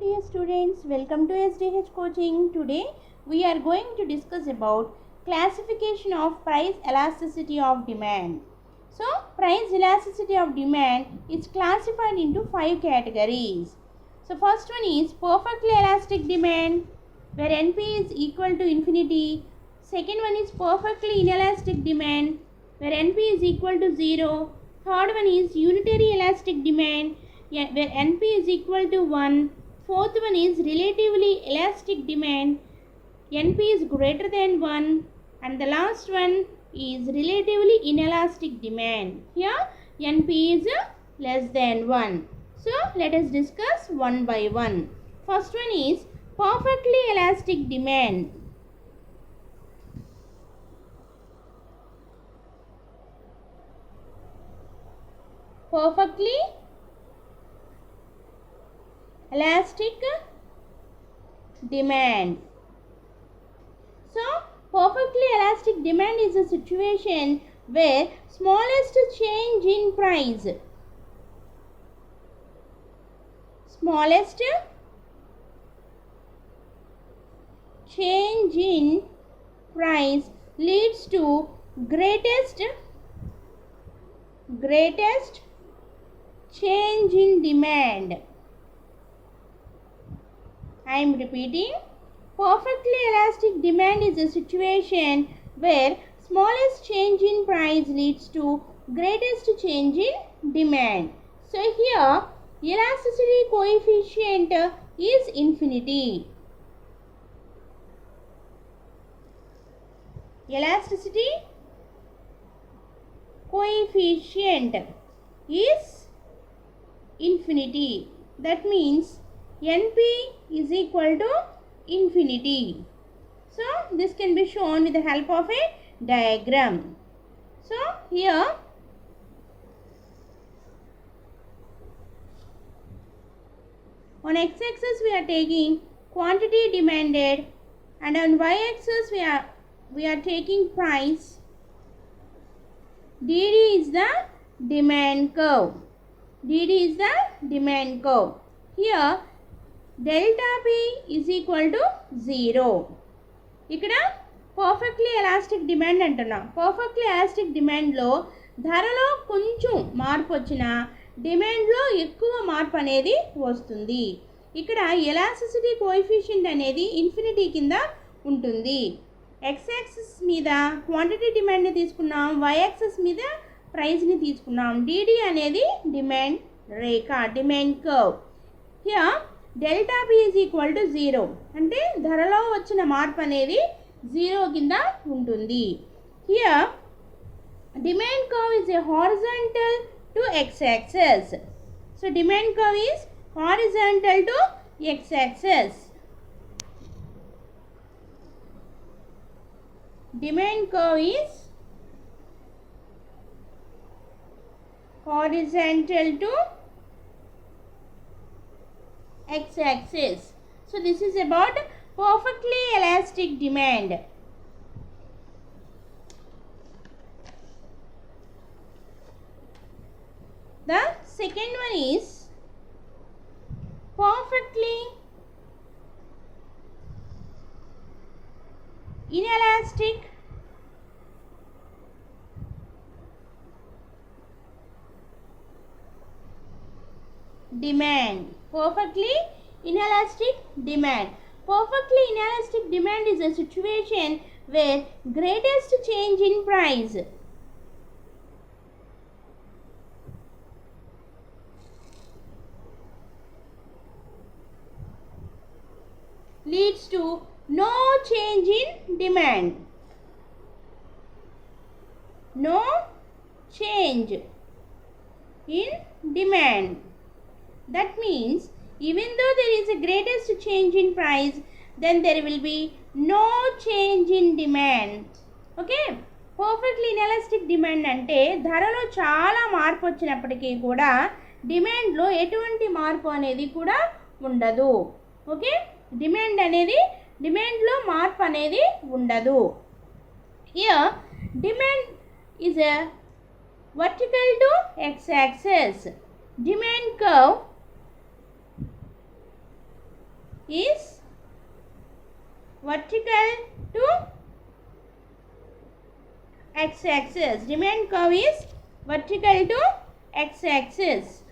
dear students, welcome to SDH coaching. Today we are going to discuss about classification of price elasticity of demand. So price elasticity of demand is classified into 5 categories. So first one is perfectly elastic demand where NP is equal to infinity. Second one is perfectly inelastic demand where NP is equal to 0. Third one is unitary elastic demand where NP is equal to 1. Fourth one is relatively elastic demand, NP is greater than 1. And the last one is relatively inelastic demand. Here NP is less than 1. So let us discuss one by one. First one is perfectly elastic demand. Perfectly elastic demand. So, perfectly elastic demand is a situation where smallest change in price leads to greatest change in demand. I am repeating. Perfectly elastic demand is a situation where smallest change in price leads to greatest change in demand. So here elasticity coefficient is infinity. Elasticity coefficient is infinity. That means NP is equal to infinity. So this can be shown with the help of a diagram. So here on x-axis we are taking quantity demanded and on y-axis we are taking price. DD is the demand curve. DD is the demand curve. Here delta P is equal to 0. ఇక్కడ perfectly elastic demand అంటున్నాం. Perfectly elastic డిమాండ్లో ధరలో కొంచెం మార్పు వచ్చినా డిమాండ్లో ఎక్కువ మార్పు అనేది వస్తుంది. ఇక్కడ ఎలాస్టిసిటీ కోఎఫిషియంట్ అనేది ఇన్ఫినిటీ కింద ఉంటుంది. ఎక్స్ యాక్సిస్ మీద క్వాంటిటీ డిమాండ్ని తీసుకున్నాం, వై యాక్సిస్ మీద ప్రైస్ని తీసుకున్నాం. డిడి అనేది demand Rekha, demand curve. Here delta P is equal to 0 అంటే ధరలో వచ్చిన మార్పు అనేది 0 కింద ఉంటుంది. Here demand curve is a horizontal to X axis. So demand curve is horizontal to X axis. Demand curve is horizontal to x-axis. So this is about perfectly elastic demand. The second one is perfectly inelastic demand. Perfectly inelastic demand. Perfectly inelastic demand is a situation where greatest change in price leads to no change in demand. No change in demand. That means even though there is a greatest change in price, then there will be no change in demand. Okay? Perfectly inelastic demand అంటే ధరలో చాలా మార్పు వచ్చినప్పటికీ కూడా డిమాండ్లో ఎటువంటి మార్పు అనేది కూడా ఉండదు. ఓకే, డిమాండ్లో మార్పు అనేది ఉండదు. Here demand is a vertical to x-axis. Demand curve is vertical to x-axis. Demand curve is vertical to x-axis.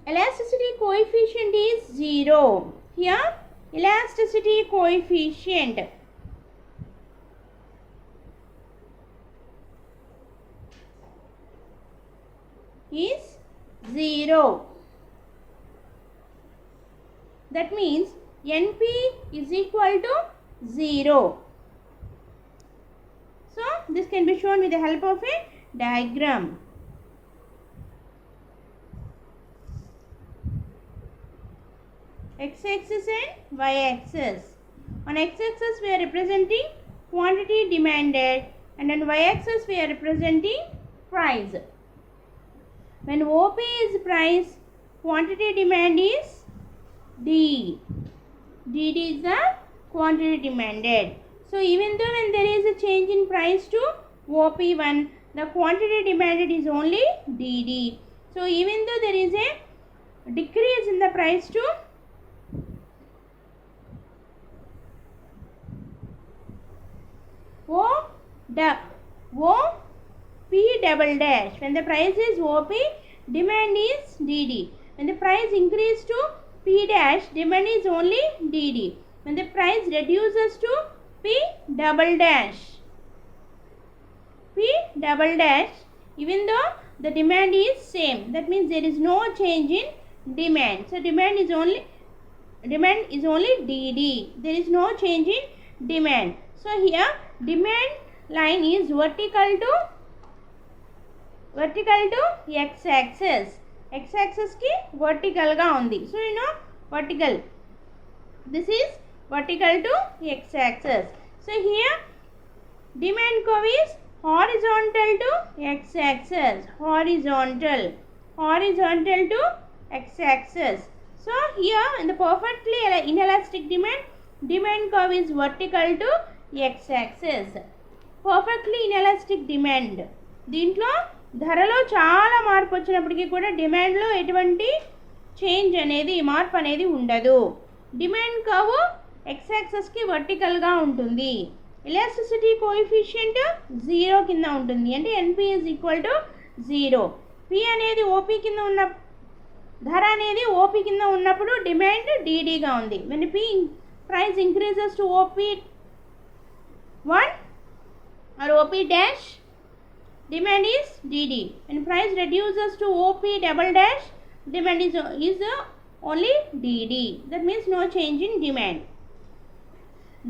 Elasticity coefficient is 0. Here elasticity coefficient is 0. That means NP is equal to 0. So this can be shown with the help of a diagram. X-axis and y-axis. On x-axis we are representing quantity demanded, and on y-axis we are representing price. When OP is price, quantity demand is D. DD is the quantity demanded. So even though when there is a change in price to OP1, the quantity demanded is only DD. So even though there is a decrease in the price to P double dash, when the price is OP, demand is DD. When the price increases to P dash, demand is only DD. When the price reduces to P double dash, even though the demand is same, that means there is no change in demand. So demand is only DD. There is no change in demand. So here demand line is vertical to x-axis. X-axis ki vertical ga undi. So vertical. This is vertical to x-axis. So here demand curve is horizontal to x-axis. Horizontal to x-axis. So here in the perfectly inelastic demand curve is vertical to x-axis. Perfectly inelastic demand. దీంట్లో ధరలో చాలా మార్పు వచ్చినప్పటికీ కూడా డిమాండ్లో ఎటువంటి change అనేది మార్పు అనేది ఉండదు. డిమాండ్ కర్వ్ ఎక్స్ యాక్సిస్కి వర్టికల్గా ఉంటుంది. ఎలాస్టిసిటీ కోఎఫిషియంట్ 0 కింద ఉంటుంది. అంటే ఎన్పి ఈజ్ ఈక్వల్ టు 0. పి అనేది ఓపి కింద ఉన్న ధర అనేది ఓపి కింద ఉన్నప్పుడు డిమాండ్ డిడిగా ఉంది. When P price increases to OP 1 or OP dash, demand is DD. When price reduces to OP double dash, demand is only DD. That means no change in demand.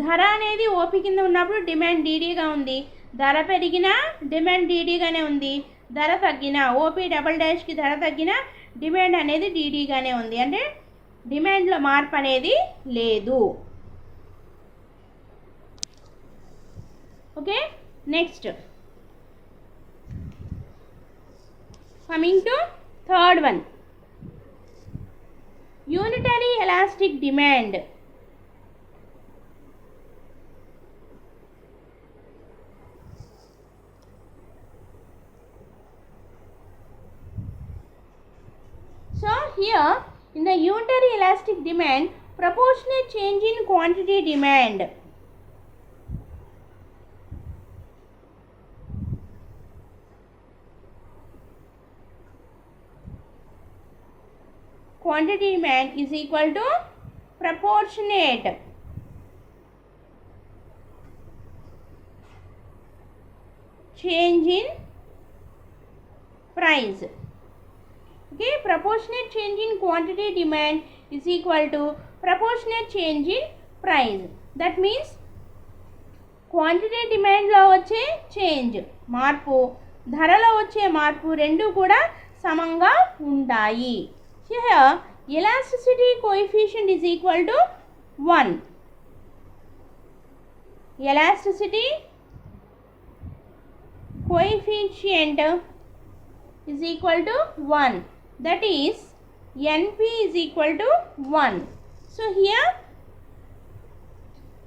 ధర అనేది OP కింద ఉన్నప్పుడు demand డీడీగా ఉంది. ధర పెరిగినా demand డీడీగానే ఉంది. ధర తగ్గినా ఓపి డబల్ డాష్కి ధర తగ్గినా డిమాండ్ అనేది డీడీగానే ఉంది. అంటే డిమాండ్లో మార్పు అనేది లేదు. Okay, next coming to third one, unitary elastic demand. So here in the unitary elastic demand, proportionate change in quantity demand. Quantity demand is equal to proportionate change in price. Okay, proportionate change in quantity demand is equal to proportionate change in price. That means quantity demand లో వచ్చే change మార్పు, ధరలో వచ్చే మార్పు రెండు కూడా సమంగా ఉంటాయి. Here elasticity coefficient is equal to 1. Elasticity coefficient is equal to 1. That is NP is equal to 1. So here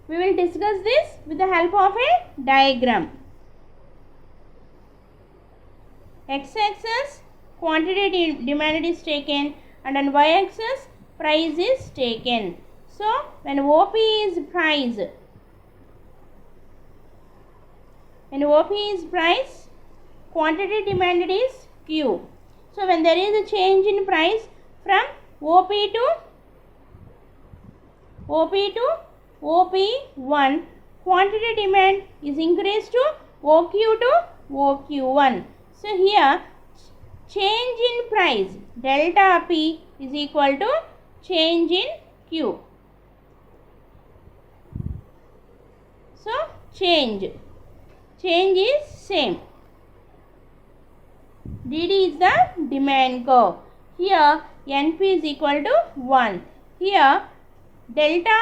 we will discuss this with the help of a diagram. x-axis quantity demanded is taken, and on y-axis price is taken. So when OP is price, quantity demanded is Q. So when there is a change in price from OP to OP1, quantity demand is increased to OQ to OQ1. So here change in price delta P is equal to change in Q. So change is same. DD is the demand curve. Here NP is equal to 1. Here delta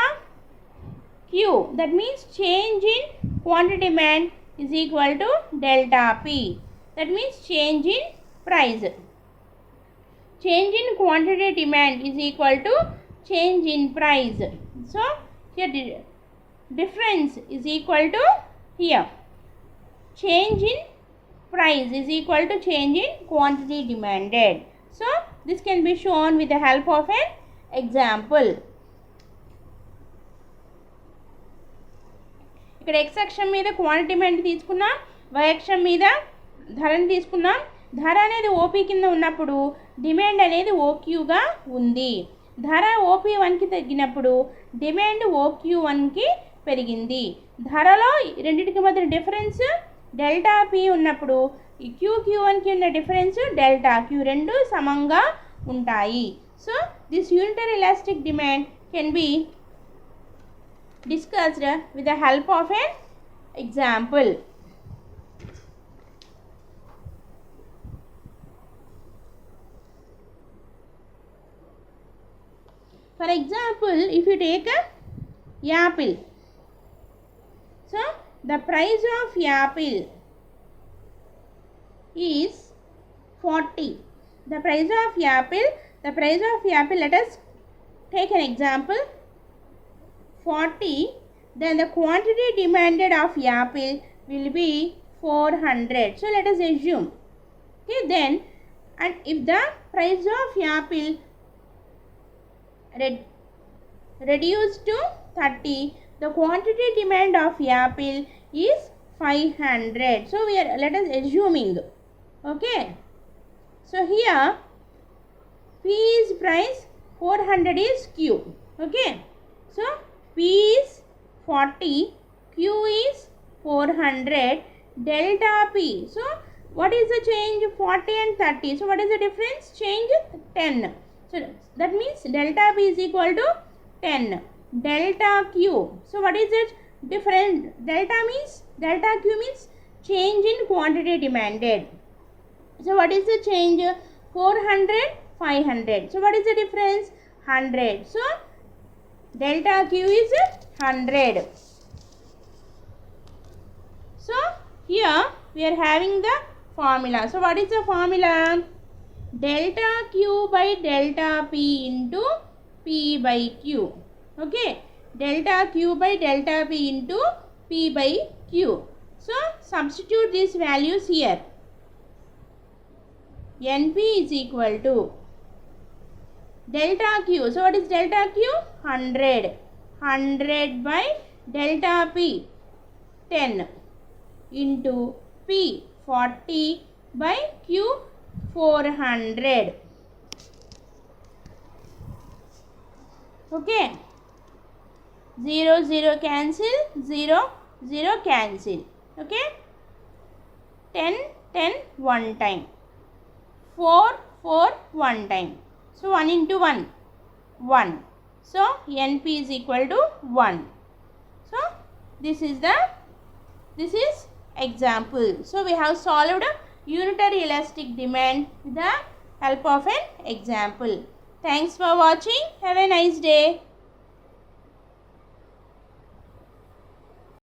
Q, that means change in quantity demand, is equal to delta P. That means change in price. Change in quantity demand is equal to change in price. So here difference is equal to here change in price is equal to change in quantity demanded. So this can be shown with the help of an example. ఇక్కడ x అక్షం మీద quantity demand తీసుకున్నాం, y అక్షం మీద ధరని తీసుకున్నాం. ధర అనేది ఓపీ కింద ఉన్నప్పుడు డిమాండ్ అనేది ఓక్యూగా ఉంది. ధర ఓపీ1కి తగ్గినప్పుడు డిమాండ్ ఓక్యూ1కి పెరిగింది. ధరలో రెండింటికి మధ్య డిఫరెన్స్ డెల్టా పి ఉన్నప్పుడు క్యూక్యూ1కి ఉన్న డిఫరెన్స్ డెల్టా క్యూ, రెండు సమంగా ఉంటాయి. So this unitary elastic demand can be discussed with the help of an example. For example, if you take a apple, so the price of apple is 40. The price of apple, let us take an example, 40, then the quantity demanded of apple will be 400. So let us assume, okay, then, and if the price of apple reduced to 30, the quantity demand of apple is 500. So we are, let us assuming, okay. So here P is price, 400 is Q, okay. So P is 40, Q is 400, delta P. So what is the change? 40 and 30. So what is the difference? Change 10. So that means delta P is equal to 10. Delta Q. So what is it? Different. Delta Q means change in quantity demanded. So what is the change? 400, 500. So what is the difference? 100. So delta Q is 100. So here we are having the formula. So what is the formula? Delta Q by delta P into P by Q. Okay. Delta Q by delta P into P by Q. So substitute these values here. NP is equal to delta Q. So what is delta Q? 100. 100 by delta P 10 into P 40 by Q 400. Okay. 0 0 cancel, 0 0 cancel. Okay. 10 10 one time. 4 4 one time. So 1 into 1, 1. So NP is equal to 1. So this is example. So we have solved unitary elastic demand with the help of an example. Thanks for watching. Have a nice day.